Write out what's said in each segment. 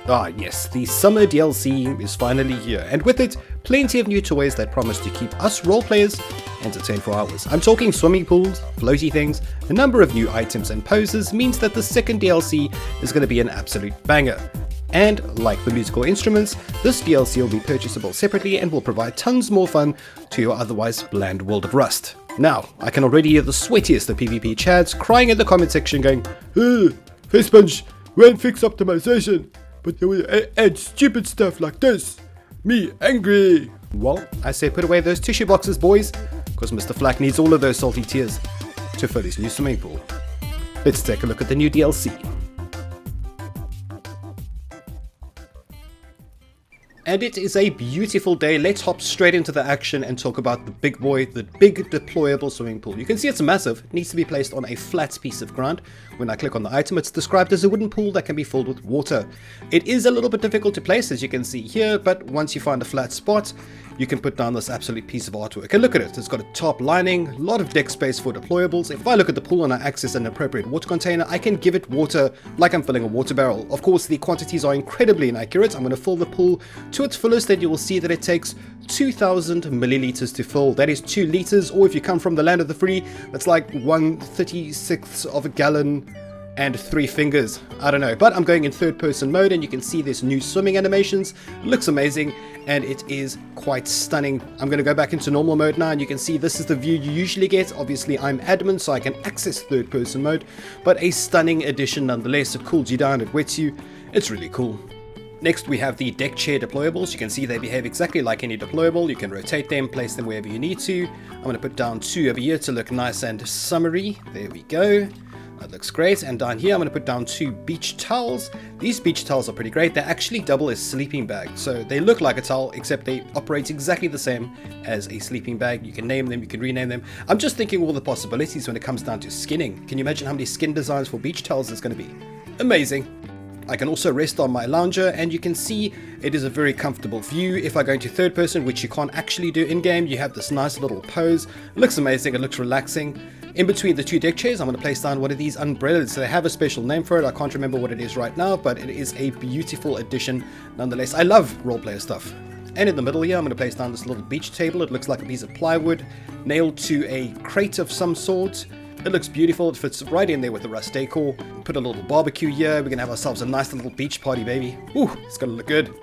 Ah yes, the summer DLC is finally here, and with it, plenty of new toys that promise to keep us roleplayers entertained for hours. I'm talking swimming pools, floaty things, a number of new items and poses means that the second DLC is going to be an absolute banger. And like the musical instruments, this DLC will be purchasable separately and will provide tons more fun to your otherwise bland world of Rust. Now, I can already hear the sweatiest of PvP chads crying in the comment section going, Face Punch, won't fix optimization, but they will add stupid stuff like this. Me angry. Well, I say put away those tissue boxes, boys, because Mr. Flak needs all of those salty tears to fill his new swimming pool. Let's take a look at the new DLC. And it is a beautiful day. Let's hop straight into the action and talk about the big boy, the big deployable swimming pool. You can see it's massive. It needs to be placed on a flat piece of ground. When I click on the item, it's described as a wooden pool that can be filled with water. It is a little bit difficult to place, as you can see here, but once you find a flat spot, you can put down this absolute piece of artwork. And look at it, it's got a top lining, a lot of deck space for deployables. If I look at the pool and I access an appropriate water container, I can give it water like I'm filling a water barrel. Of course, the quantities are incredibly inaccurate. I'm going to fill the pool to its fullest, and you will see that it takes 2,000 milliliters to fill. That is 2 liters, or if you come from the land of the free, that's like 1/36 of a gallon and 3 fingers. I don't know, but I'm going in third person mode, and you can see this new swimming animations. It looks amazing, and it is quite stunning. I'm going to go back into normal mode now, and you can see this is the view you usually get. Obviously I'm admin, so I can access third person mode, but a stunning addition nonetheless. It cools you down, it wets you, it's really cool. Next we have the deck chair deployables. You can see they behave exactly like any deployable. You can rotate them, place them wherever you need to. I'm going to put down 2 over here to look nice and summery. There we go. That looks great. And down here I'm going to put down 2 beach towels. These beach towels are pretty great. They actually double as sleeping bags. So they look like a towel, except they operate exactly the same as a sleeping bag. You can name them, you can rename them. I'm just thinking all the possibilities when it comes down to skinning. Can you imagine how many skin designs for beach towels there's going to be? Amazing. I can also rest on my lounger, and you can see it is a very comfortable view. If I go into third person, which you can't actually do in game, you have this nice little pose. It looks amazing, it looks relaxing. In between the 2 deck chairs, I'm going to place down one of these umbrellas. So they have a special name for it. I can't remember what it is right now, but it is a beautiful addition nonetheless. I love roleplayer stuff. And in the middle here, I'm going to place down this little beach table. It looks like a piece of plywood nailed to a crate of some sort. It looks beautiful. It fits right in there with the Rust decor. Put a little barbecue here. We're going to have ourselves a nice little beach party, baby. Ooh, it's going to look good.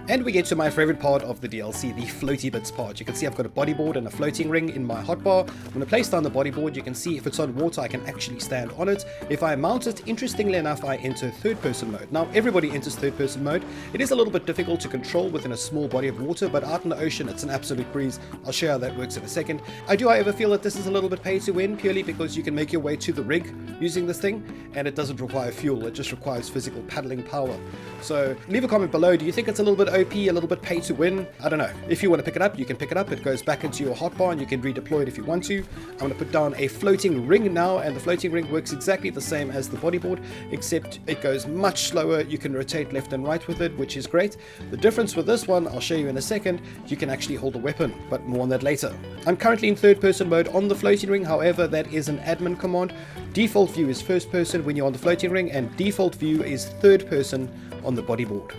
And we get to my favorite part of the DLC, the floaty bits part. You can see I've got a bodyboard and a floating ring in my hotbar. I'm going to place down the bodyboard. You can see if it's on water, I can actually stand on it. If I mount it, interestingly enough, I enter third person mode. Now, everybody enters third person mode. It is a little bit difficult to control within a small body of water, but out in the ocean, it's an absolute breeze. I'll show you how that works in a second. I do, however, feel that this is a little bit pay to win, purely because you can make your way to the rig using this thing, and it doesn't require fuel. It just requires physical paddling power. So leave a comment below. Do you think it's a little bit OP, a little bit pay to win? I don't know. If you want to pick it up, you can pick it up. It goes back into your hotbar and you can redeploy it if you want to. I'm going to put down a floating ring now, and the floating ring works exactly the same as the bodyboard, except it goes much slower. You can rotate left and right with it, which is great. The difference with this one, I'll show you in a second, you can actually hold a weapon, but more on that later. I'm currently in third person mode on the floating ring. However, that is an admin command. Default view is first person when you're on the floating ring, and default view is third person on the bodyboard.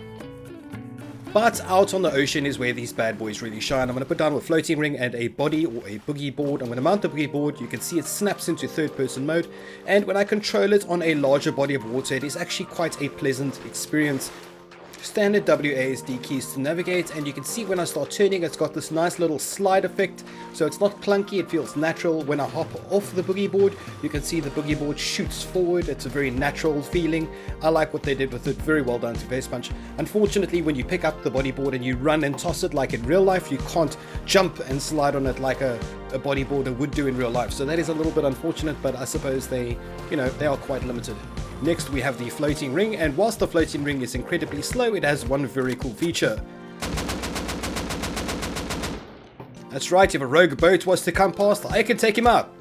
But out on the ocean is where these bad boys really shine. I'm going to put down a floating ring and a body or a boogie board. I'm going to mount the boogie board. You can see it snaps into third person mode, and when I control it on a larger body of water, it is actually quite a pleasant experience. Standard WASD keys to navigate, and you can see when I start turning, it's got this nice little slide effect, so it's not clunky, it feels natural. When I hop off the boogie board, you can see the boogie board shoots forward. It's a very natural feeling. I like what they did with it. Very well done to Face Punch. Unfortunately, when you pick up the bodyboard and you run and toss it like in real life, you can't jump and slide on it like a bodyboarder would do in real life. So that is a little bit unfortunate, but I suppose they are quite limited. Next we have the floating ring, and whilst the floating ring is incredibly slow, it has one very cool feature. That's right, if a rogue boat was to come past, I can take him out.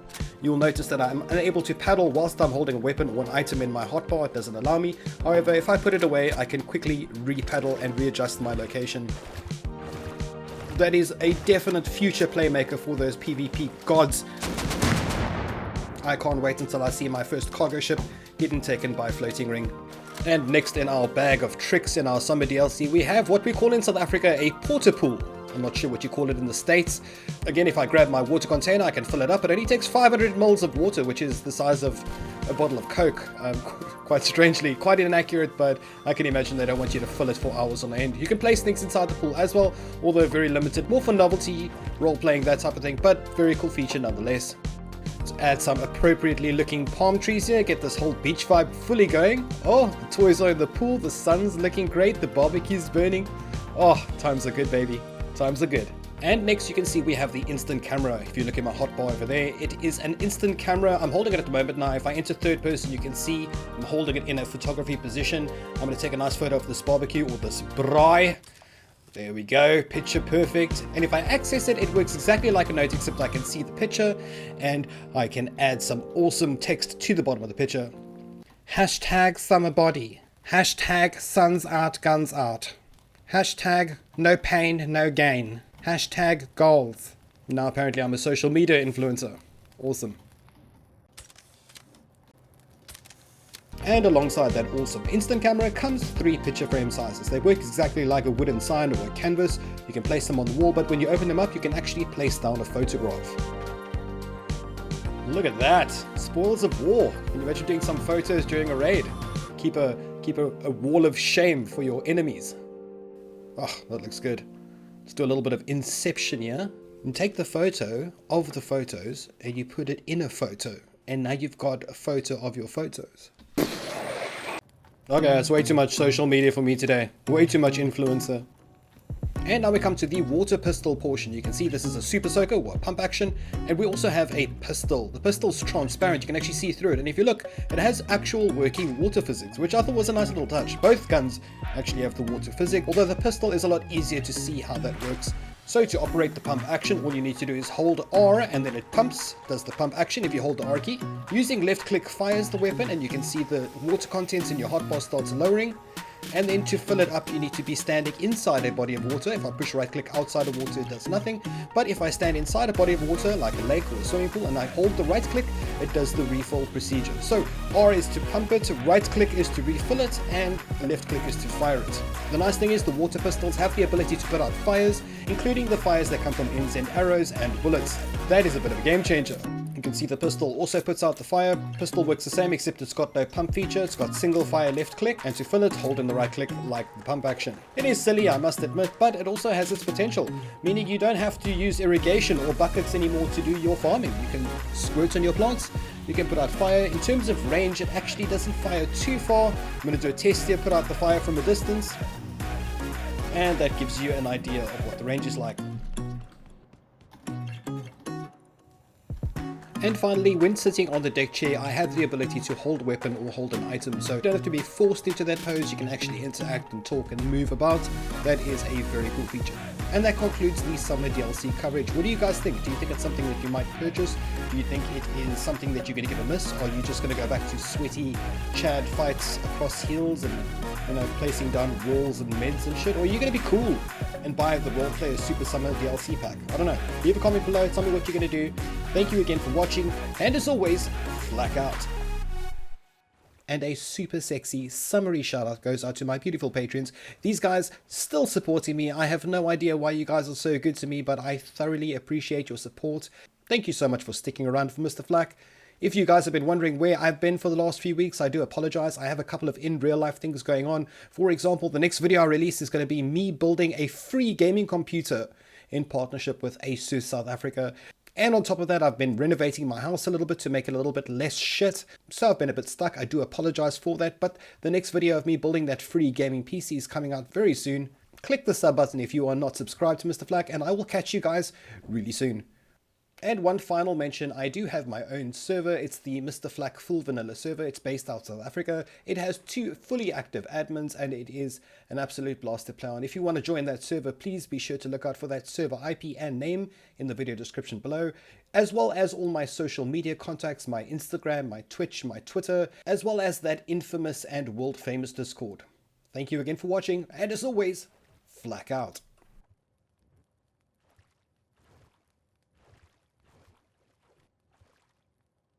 You'll notice that I'm unable to paddle whilst I'm holding a weapon or an item in my hotbar. It doesn't allow me. However, if I put it away, I can quickly re-paddle and readjust my location. That is a definite future playmaker for those PvP gods. I can't wait until I see my first cargo ship getting taken by a floating ring. And next in our bag of tricks in our summer DLC, we have what we call in South Africa a porta pool. I'm not sure what you call it in the States. Again, if I grab my water container, I can fill it up. It only takes 500 mils of water, which is the size of a bottle of Coke. Quite strangely, quite inaccurate, but I can imagine they don't want you to fill it for hours on end. You can place things inside the pool as well, although very limited, more for novelty, role-playing, that type of thing, but very cool feature nonetheless. Let's add some appropriately looking palm trees here, get this whole beach vibe fully going. Oh, the toys are in the pool, the sun's looking great, the barbecue's burning. Oh, times are good, baby. Times are good. And next you can see we have the instant camera. If you look at my hotbar over there, it is an instant camera. I'm holding it at the moment now. If I enter third person, you can see I'm holding it in a photography position. I'm going to take a nice photo of this barbecue or this braai. There we go, picture perfect. And if I access it, it works exactly like a note, except I can see the picture and I can add some awesome text to the bottom of the picture. Hashtag summer body. Hashtag suns out, guns out. Hashtag no pain, no gain. Hashtag goals. Now apparently I'm a social media influencer. Awesome. And alongside that awesome instant camera comes 3 picture frame sizes. They work exactly like a wooden sign or a canvas. You can place them on the wall, but when you open them up, you can actually place down a photograph. Look at that! Spoils of war. Can you imagine doing some photos during a raid? Keep a wall of shame for your enemies. Oh, that looks good. Let's do a little bit of inception here. And take the photo of the photos and you put it in a photo. And now you've got a photo of your photos. Okay, that's way too much social media for me today. Way too much influencer. And now we come to the water pistol portion. You can see this is a super soaker or a pump action. And we also have a pistol. The pistol's transparent. You can actually see through it. And if you look, it has actual working water physics, which I thought was a nice little touch. Both guns actually have the water physics, although the pistol is a lot easier to see how that works. So to operate the pump action, all you need to do is hold R and then it pumps, does the pump action if you hold the R key. Using left click fires the weapon and you can see the water contents in your hotbar starts lowering. And then to fill it up, you need to be standing inside a body of water. If I push right click outside of water, it does nothing. But if I stand inside a body of water, like a lake or a swimming pool, and I hold the right click, it does the refill procedure. So R is to pump it, right click is to refill it, and left click is to fire it. The nice thing is the water pistols have the ability to put out fires, including the fires that come from ends and arrows and bullets. That is a bit of a game changer. You can see the pistol also puts out the fire. Pistol works the same except it's got no pump feature. It's got single fire left click, and to fill it, hold in the right click like the pump action. It is silly, I must admit, but it also has its potential, meaning you don't have to use irrigation or buckets anymore to do your farming. You can squirt on your plants, you can put out fire. In terms of range, it actually doesn't fire too far. I'm going to do a test here, put out the fire from a distance, and that gives you an idea of what the range is like. And finally, when sitting on the deck chair, I have the ability to hold a weapon or hold an item, so you don't have to be forced into that pose. You can actually interact and talk and move about. That is a very cool feature. And that concludes the summer DLC coverage. What do you guys think? Do you think it's something that you might purchase? Do you think it is something that you're going to give a miss? Or are you just going to go back to sweaty Chad fights across hills and, you know, placing down walls and meds and shit? Or are you going to be cool and buy the Role Player Super Summer DLC pack? I don't know. Leave a comment below, tell me what you're going to do. Thank you again for watching, and as always, Flak out. And a super sexy summary shout out goes out to my beautiful patrons. These guys still supporting me. I have no idea why you guys are so good to me, but I thoroughly appreciate your support. Thank you so much for sticking around for Mr. Flak. If you guys have been wondering where I've been for the last few weeks, I do apologize. I have a couple of in real life things going on. For example, the next video I release is going to be me building a free gaming computer in partnership with Asus South Africa. And on top of that, I've been renovating my house a little bit to make it a little bit less shit. So I've been a bit stuck. I do apologize for that. But the next video of me building that free gaming PC is coming out very soon. Click the sub button if you are not subscribed to Mr. Flak, and I will catch you guys really soon. And one final mention, I do have my own server. It's the Mr. Flak full vanilla server. It's based out of South Africa. It has 2 fully active admins and it is an absolute blast to play on. If you want to join that server, please be sure to look out for that server IP and name in the video description below, as well as all my social media contacts, my Instagram, my Twitch, my Twitter, as well as that infamous and world famous Discord. Thank you again for watching, and as always, Flak out.